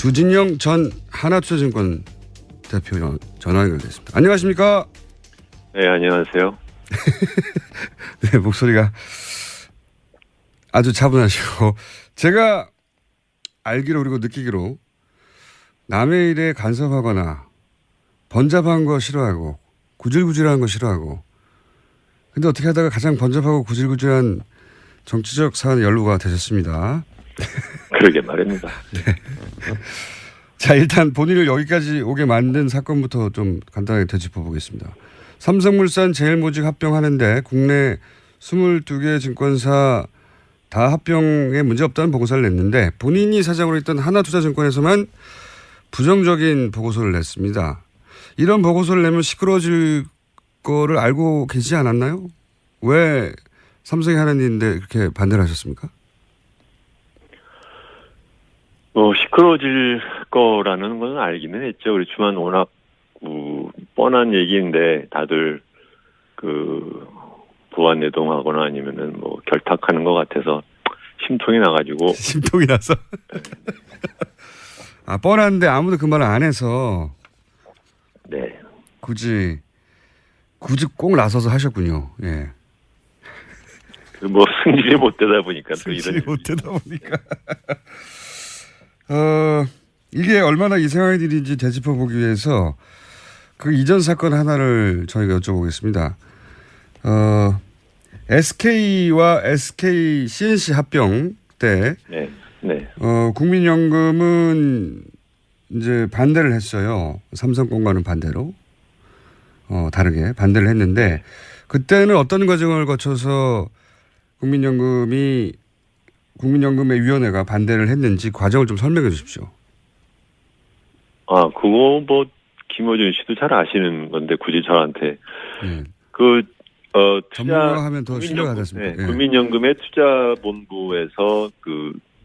주진영 전 하나투자증권 대표 전화 연결됐습니다. 안녕하십니까? 네, 안녕하세요. 네, 목소리가 아주 차분하시고 제가 알기로 그리고 느끼기로 남의 일에 간섭하거나 번잡한 거 싫어하고 구질구질한 거 싫어하고 근데 어떻게 하다가 가장 번잡하고 구질구질한 정치적 사안에 연루가 되셨습니다. 그러게 말입니다. 네. 자, 일단 본인을 여기까지 오게 만든 사건부터 좀 간단하게 되짚어 보겠습니다. 삼성물산 제일모직 합병하는데 국내 22개 증권사 다 합병에 문제없다는 보고서를 냈는데 본인이 사장으로 있던 하나투자증권에서만 부정적인 보고서를 냈습니다. 이런 보고서를 내면 시끄러워질 거를 알고 계시지 않았나요? 왜 삼성이 하는 일인데 그렇게 반대를 하셨습니까? 시끄러워질 거라는 건 알기는 했죠. 그렇지만 워낙 뻔한 얘기인데 다들 부안 내동하거나 아니면은 결탁하는 것 같아서 심통이 나가지고. 심통이 나서? 아, 뻔한데 아무도 그 말을 안 해서. 네. 굳이 꼭 나서서 하셨군요. 예. 승질이 못 되다 보니까 또 이런. 승질이 못 되다 보니까. 이게 얼마나 이상한 일인지 되짚어 보기 위해서 그 이전 사건 하나를 저희가 여쭤보겠습니다. SK와 SK CNC 합병 때. 네. 네. 국민연금은 이제 반대를 했어요. 삼성권과는 반대로. 다르게 반대를 했는데 그때는 어떤 과정을 거쳐서 국민연금의 위원회가 반대를 했는지 과정을 좀 설명해 주십시오. 그거 김어준 씨도 잘 아시는 건데 굳이 저한테. 전문가하면 더 신뢰가 됐습니다. 네, 국민연금의 투자본부에서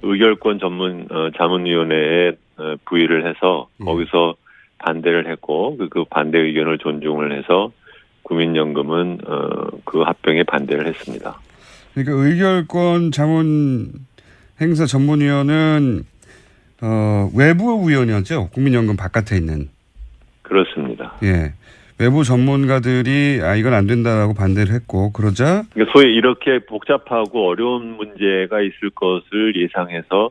의결권 전문 자문위원회에 부의를 해서 거기서 반대를 했고 그 반대 의견을 존중을 해서 국민연금은 그 합병에 반대를 했습니다. 그러니까 의결권 자문 행사 전문위원은 외부 위원이었죠. 국민연금 바깥에 있는. 그렇습니다. 예, 외부 전문가들이 이건 안 된다라고 반대를 했고 그러자 그러니까 소위 이렇게 복잡하고 어려운 문제가 있을 것을 예상해서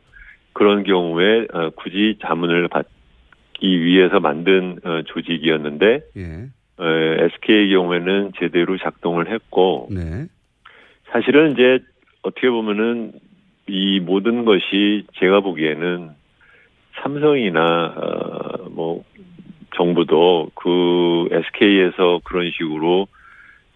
그런 경우에 굳이 자문을 받기 위해서 만든 조직이었는데 예. SK의 경우에는 제대로 작동을 했고 네. 사실은 이제 어떻게 보면은 이 모든 것이 제가 보기에는 삼성이나 정부도 SK에서 그런 식으로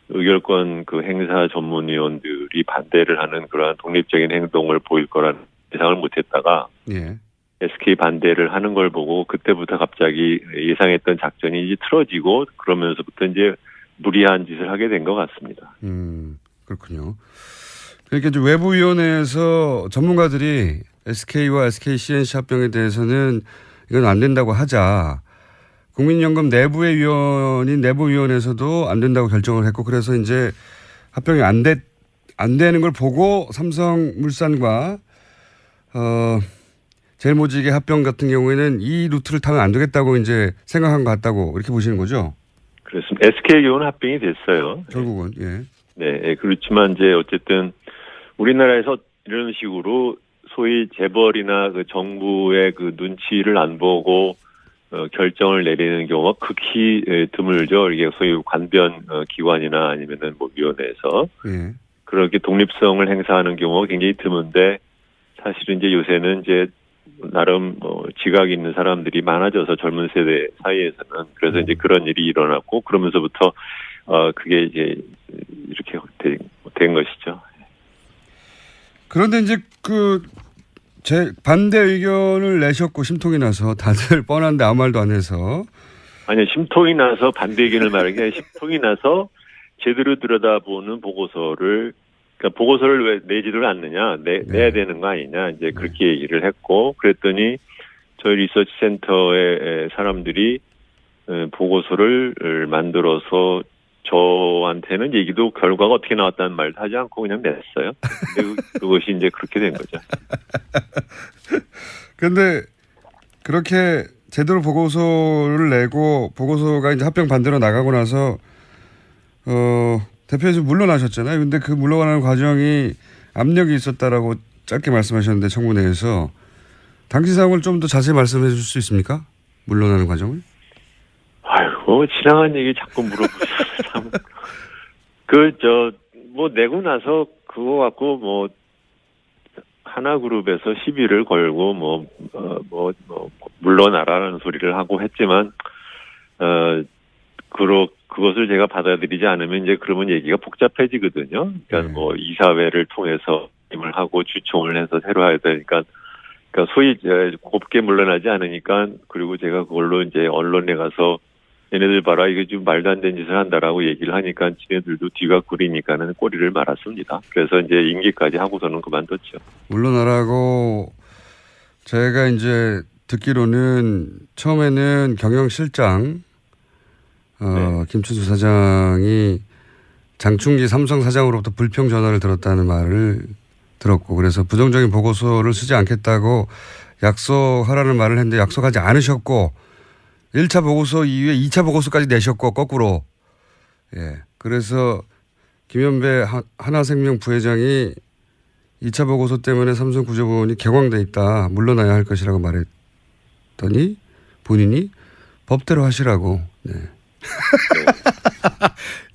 의결권 행사 전문위원들이 반대를 하는 그러한 독립적인 행동을 보일 거라는 예상을 못했다가 예. SK 반대를 하는 걸 보고 그때부터 갑자기 예상했던 작전이 이제 틀어지고 그러면서부터 이제 무리한 짓을 하게 된 것 같습니다. 그렇군요. 그러니까 이제 외부위원회에서 전문가들이 SK와 SK CNC 합병에 대해서는 이건 안 된다고 하자. 국민연금 내부의 위원인 내부위원회에서도 안 된다고 결정을 했고 그래서 이제 합병이 안 되는 걸 보고 삼성물산과 제일모직의 합병 같은 경우에는 이 루트를 타면 안 되겠다고 이제 생각한 것 같다고 이렇게 보시는 거죠? 그렇습니다. SK의 경우는 합병이 됐어요. 결국은 예. 네, 그렇지만 이제 어쨌든 우리나라에서 이런 식으로 소위 재벌이나 정부의 눈치를 안 보고 결정을 내리는 경우가 극히 드물죠. 이게 소위 관변 기관이나 아니면은 위원회에서 예. 그렇게 독립성을 행사하는 경우가 굉장히 드문데 사실은 이제 요새는 이제 나름 지각이 있는 사람들이 많아져서 젊은 세대 사이에서는 그래서 이제 그런 일이 일어났고 그러면서부터 그게 이제 이렇게 된 것이죠. 그런데 이제 제 반대 의견을 내셨고 심통이 나서 다들 뻔한데 아무 말도 안 해서. 아니요, 심통이 나서 반대 의견을 말한 게 아니라 심통이 나서 제대로 들여다보는 보고서를 왜 내지를 않느냐, 내야 되는 거 아니냐, 이제 그렇게 얘기를 했고, 그랬더니 저희 리서치 센터의 사람들이 보고서를 만들어서 저한테는 얘기도 결과가 어떻게 나왔다는 말도 하지 않고 그냥 냈어요. 근데 그것이 이제 그렇게 된 거죠. 근데 그렇게 제대로 보고서를 내고 보고서가 이제 합병 반대로 나가고 나서 대표에서 물러나셨잖아요. 근데 그 물러나는 과정이 압력이 있었다라고 짧게 말씀하셨는데 청문회에서 당시 상황을 좀 더 자세히 말씀해 줄 수 있습니까? 물러나는 과정을? 아이고, 지나간 얘기 자꾸 물어보셔서 참. 내고 나서 그거 갖고 하나그룹에서 시비를 걸고 물러나라는 소리를 하고 했지만, 그것을 제가 받아들이지 않으면 이제 그러면 얘기가 복잡해지거든요. 그러니까 이사회를 통해서 임을 하고 주총을 해서 새로 해야 되니까, 그러니까 소위 곱게 물러나지 않으니까, 그리고 제가 그걸로 이제 언론에 가서 얘네들 봐라, 이게 좀 말도 안 되는 짓을 한다라고 얘기를 하니까 지네들도 뒤가 구리니까는 꼬리를 말았습니다. 그래서 이제 임기까지 하고서는 그만뒀죠. 물러나라고 제가 이제 듣기로는 처음에는 경영실장 김춘수 사장이 장충기 삼성 사장으로부터 불평 전화를 들었다는 말을 들었고, 그래서 부정적인 보고서를 쓰지 않겠다고 약속하라는 말을 했는데 약속하지 않으셨고 1차 보고서 이후에 2차 보고서까지 내셨고 거꾸로. 예. 그래서 김현배 하나생명 부회장이 2차 보고서 때문에 삼성 구조부원이 격앙돼 있다. 물러나야 할 것이라고 말했더니 본인이 법대로 하시라고. 네.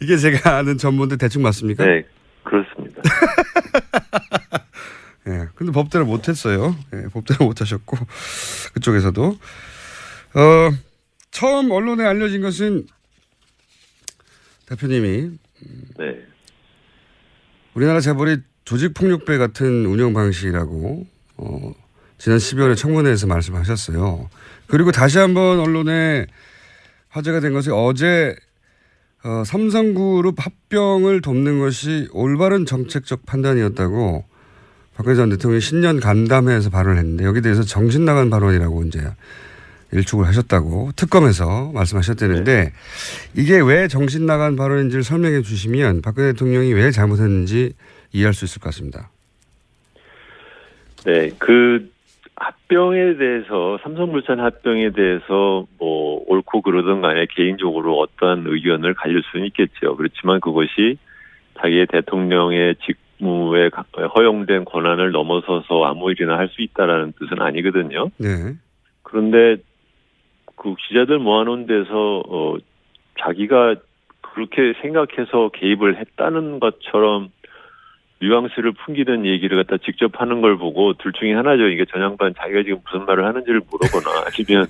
이게 제가 아는 전문데 대충 맞습니까? 네, 그렇습니다. 예. 근데 법대로 못했어요. 예, 법대로 못하셨고 그쪽에서도. 처음 언론에 알려진 것은 대표님이 네. 우리나라 재벌이 조직폭력배 같은 운영 방식이라고 지난 12월에 청문회에서 말씀하셨어요. 그리고 다시 한번 언론에 화제가 된 것이 어제 삼성그룹 합병을 돕는 것이 올바른 정책적 판단이었다고 박근혜 전 대통령이 신년 간담회에서 발언을 했는데, 여기에 대해서 정신 나간 발언이라고 이제 일축을 하셨다고 특검에서 말씀하셨다는데, 이게 왜 정신 나간 발언인지를 설명해 주시면 박근혜 대통령이 왜 잘못했는지 이해할 수 있을 것 같습니다. 네, 그 합병에 대해서, 삼성물산 합병에 대해서 옳고 그러든 간에 개인적으로 어떠한 의견을 가질 수는 있겠죠. 그렇지만 그것이 자기의 대통령의 직무에 허용된 권한을 넘어서서 아무 일이나 할 수 있다라는 뜻은 아니거든요. 네. 그런데 그 기자들 모아놓은 데서 자기가 그렇게 생각해서 개입을 했다는 것처럼 뉘앙스를 풍기는 얘기를 갖다 직접 하는 걸 보고 둘 중에 하나죠. 이게 전 양반 자기가 지금 무슨 말을 하는지를 모르거나 아니면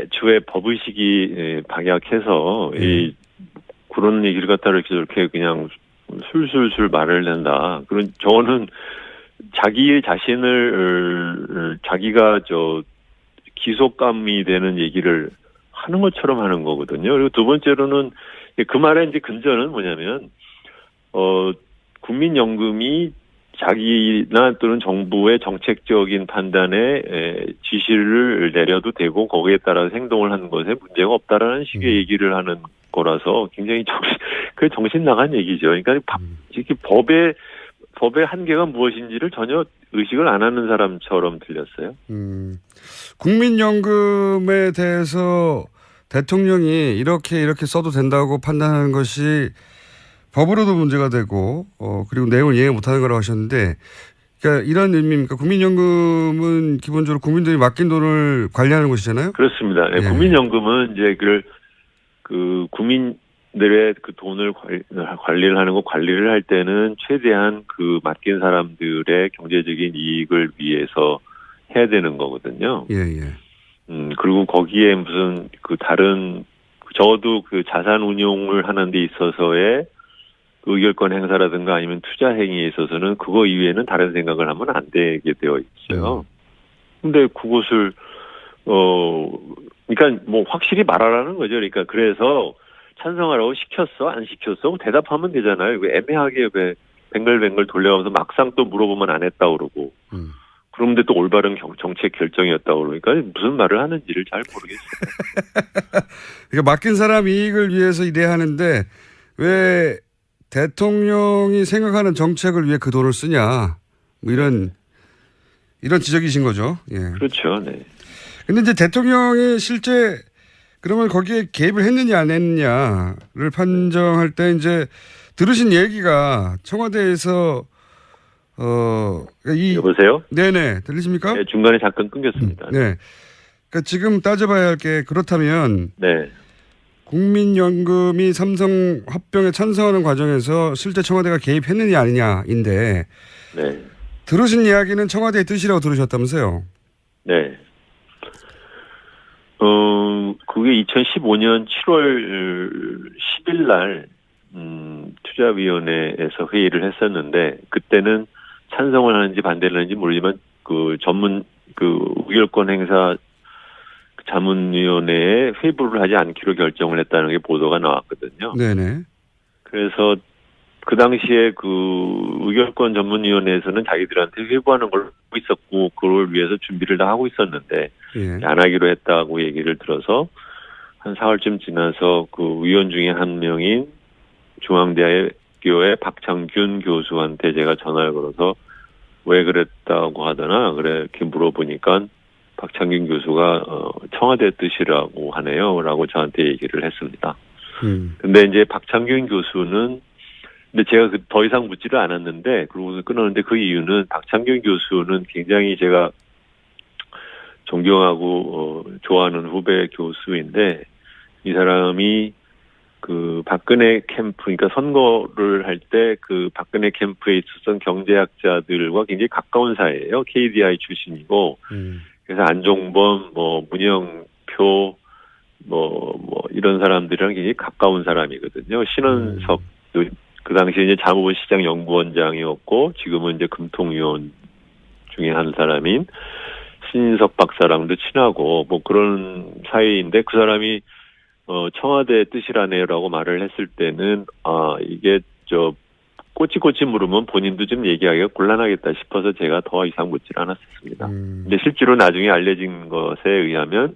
애초에 법의식이 박약해서 그런 얘기를 갖다 이렇게 저렇게 그냥 술술술 말을 낸다. 그런, 저는 자기 자신을 자기가 기속감이 되는 얘기를 하는 것처럼 하는 거거든요. 그리고 두 번째로는 그 말의 이제 근저는 뭐냐면 국민연금이 자기나 또는 정부의 정책적인 판단에 지시를 내려도 되고 거기에 따라 행동을 하는 것에 문제가 없다라는 식의 얘기를 하는 거라서 굉장히 정신 나간 얘기죠. 그러니까 이렇게 법의 한계가 무엇인지를 전혀 의식을 안 하는 사람처럼 들렸어요. 국민연금에 대해서 대통령이 이렇게 써도 된다고 판단하는 것이 법으로도 문제가 되고 그리고 내용을 이해 못하는 거라고 하셨는데, 그러니까 이런 의미입니까? 국민연금은 기본적으로 국민들이 맡긴 돈을 관리하는 것이잖아요. 그렇습니다. 네, 국민연금은 이제 그 국민들의 그 돈을 관리를 하는 거, 관리를 할 때는 최대한 그 맡긴 사람들의 경제적인 이익을 위해서 해야 되는 거거든요. 예, 예. 그리고 거기에 무슨 저도 그 자산 운용을 하는 데 있어서의 의결권 행사라든가 아니면 투자 행위에 있어서는 그거 이외에는 다른 생각을 하면 안 되게 되어 있어요. 근데 그것을 그러니까 확실히 말하라는 거죠. 그러니까 그래서 찬성하라고 시켰어, 안 시켰어? 대답하면 되잖아요. 왜 애매하게 왜 뱅글뱅글 돌려가면서 막상 또 물어보면 안 했다고 그러고. 그런데 또 올바른 정책 결정이었다고 그러니까 무슨 말을 하는지를 잘 모르겠어요. 그러니까 맡긴 사람 이익을 위해서 일해야 하는데 왜 대통령이 생각하는 정책을 위해 그 돈을 쓰냐. 이런 지적이신 거죠. 예. 그렇죠. 네. 근데 이제 대통령이 실제 그러면 거기에 개입을 했느냐 안 했느냐를 판정할 때 이제 들으신 얘기가 청와대에서 여보세요? 네네 들리십니까? 네, 중간에 잠깐 끊겼습니다. 네. 그러니까 지금 따져봐야 할 게 그렇다면 네. 국민연금이 삼성 합병에 찬성하는 과정에서 실제 청와대가 개입했느냐 아니냐인데 네. 들으신 이야기는 청와대의 뜻이라고 들으셨다면서요? 네. 그게 2015년 7월 10일 날, 투자위원회에서 회의를 했었는데, 그때는 찬성을 하는지 반대를 하는지 모르지만, 의결권 행사 자문위원회에 회부를 하지 않기로 결정을 했다는 게 보도가 나왔거든요. 네네. 그래서 그 당시에 의결권 전문위원회에서는 자기들한테 회부하는 걸 하고 있었고, 그걸 위해서 준비를 다 하고 있었는데, 예. 안 하기로 했다고 얘기를 들어서, 한 4월쯤 지나서 위원 중에 한 명인 중앙대학교의 박창균 교수한테 제가 전화를 걸어서 왜 그랬다고 하더나, 이렇게 물어보니까 박창균 교수가, 청와대 뜻이라고 하네요. 라고 저한테 얘기를 했습니다. 근데 이제 박창균 교수는 근데 제가 더 이상 묻지를 않았는데, 그러고서 끊었는데 그 이유는 박창균 교수는 굉장히 제가 존경하고, 좋아하는 후배 교수인데, 이 사람이 박근혜 캠프, 그러니까 선거를 할 때 박근혜 캠프에 있었던 경제학자들과 굉장히 가까운 사이예요. KDI 출신이고, 그래서 안종범, 문영표, 이런 사람들이랑 굉장히 가까운 사람이거든요. 신원석, 그 당시에 이제 자무부시장 연구원장이었고, 지금은 이제 금통위원 중에 한 사람인 신인석 박사랑도 친하고, 그런 사이인데, 그 사람이, 청와대 뜻이라네요라고 말을 했을 때는, 이게 꼬치꼬치 물으면 본인도 좀 얘기하기가 곤란하겠다 싶어서 제가 더 이상 묻질 않았었습니다. 근데 실제로 나중에 알려진 것에 의하면,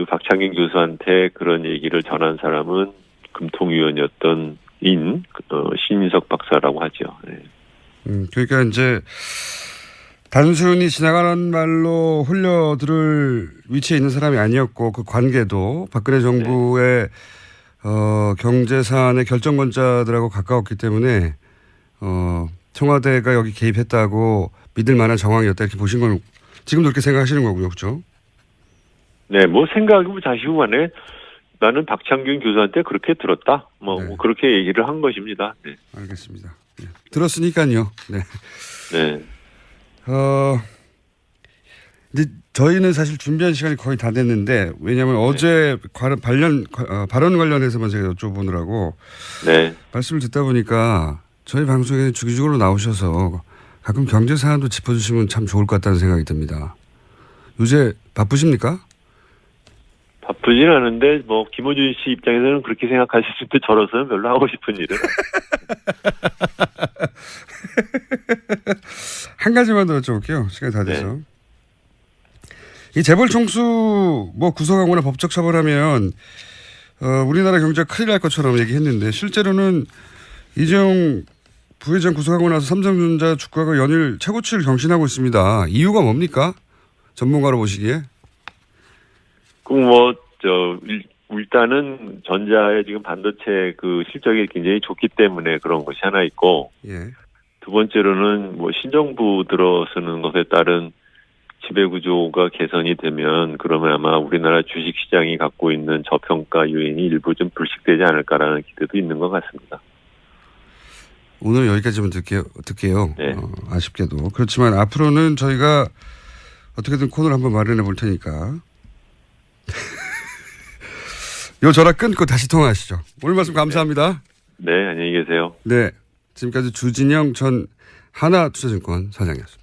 박창균 교수한테 그런 얘기를 전한 사람은 금통위원이었던 신인석 박사라고 하죠. 네. 그러니까 이제 단순히 지나가는 말로 흘려들을 위치에 있는 사람이 아니었고 그 관계도 박근혜 정부의 경제 사안의 결정권자들하고 가까웠기 때문에 청와대가 여기 개입했다고 믿을 만한 정황이었다 이렇게 보신 건 지금도 그렇게 생각하시는 거고요, 그렇죠? 네, 생각이고 자시고 간에 나는 박창균 교수한테 그렇게 들었다. 네. 그렇게 얘기를 한 것입니다. 네. 알겠습니다. 네. 들었으니까요. 네. 네. 이제 저희는 사실 준비한 시간이 거의 다 됐는데 왜냐하면 어제 발언 관련해서만 제가 여쭤보느라고 네. 말씀을 듣다 보니까 저희 방송에 주기적으로 나오셔서 가끔 경제 사안도 짚어주시면 참 좋을 것 같다는 생각이 듭니다. 요새 바쁘십니까? 바쁘진 않은데 김호준 씨 입장에서는 그렇게 생각하실 때 저로서는 별로 하고 싶은 일은 한 가지만 더 여쭤볼게요. 시간이 다 돼서. 네. 이 재벌 총수 구속하거나 법적 처벌하면 우리나라 경제가 큰일 날 것처럼 얘기했는데 실제로는 이재용 부회장 구속하고 나서 삼성전자 주가가 연일 최고치를 경신하고 있습니다. 이유가 뭡니까? 전문가로 보시기에. 일단은 전자의 지금 반도체 실적이 굉장히 좋기 때문에 그런 것이 하나 있고, 예. 두 번째로는 신정부 들어서는 것에 따른 지배구조가 개선이 되면 그러면 아마 우리나라 주식시장이 갖고 있는 저평가 요인이 일부 좀 불식되지 않을까라는 기대도 있는 것 같습니다. 오늘 여기까지만 듣게요. 네. 아쉽게도. 그렇지만 앞으로는 저희가 어떻게든 코너를 한번 마련해 볼 테니까. 요 전화 끊고 다시 통화하시죠. 오늘 말씀 감사합니다. 네, 안녕히 계세요. 네. 지금까지 주진영 전 하나투자증권 사장이었습니다.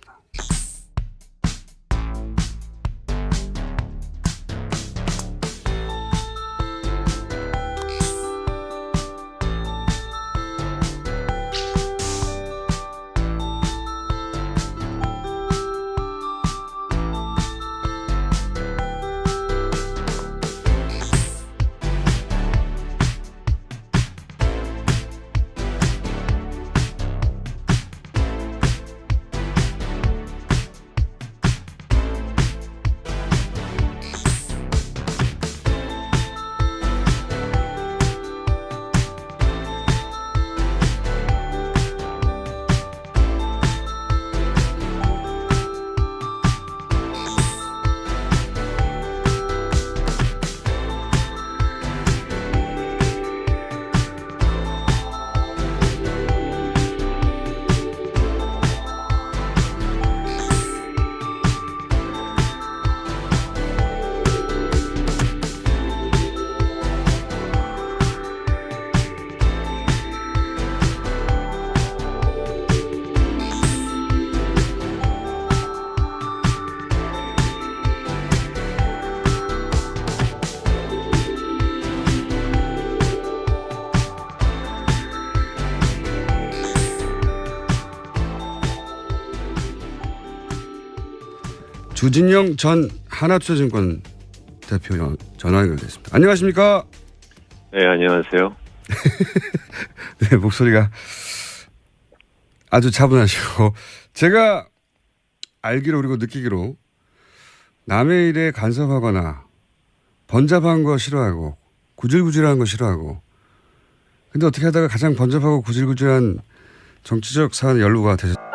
주진영 전 하나투자증권 대표 전화 연결됐습니다. 안녕하십니까? 네, 안녕하세요. 네, 목소리가 아주 차분하시고 제가 알기로 그리고 느끼기로 남의 일에 간섭하거나 번잡한 거 싫어하고 구질구질한 거 싫어하고 근데 어떻게 하다가 가장 번잡하고 구질구질한 정치적 사안에 연루가 되셨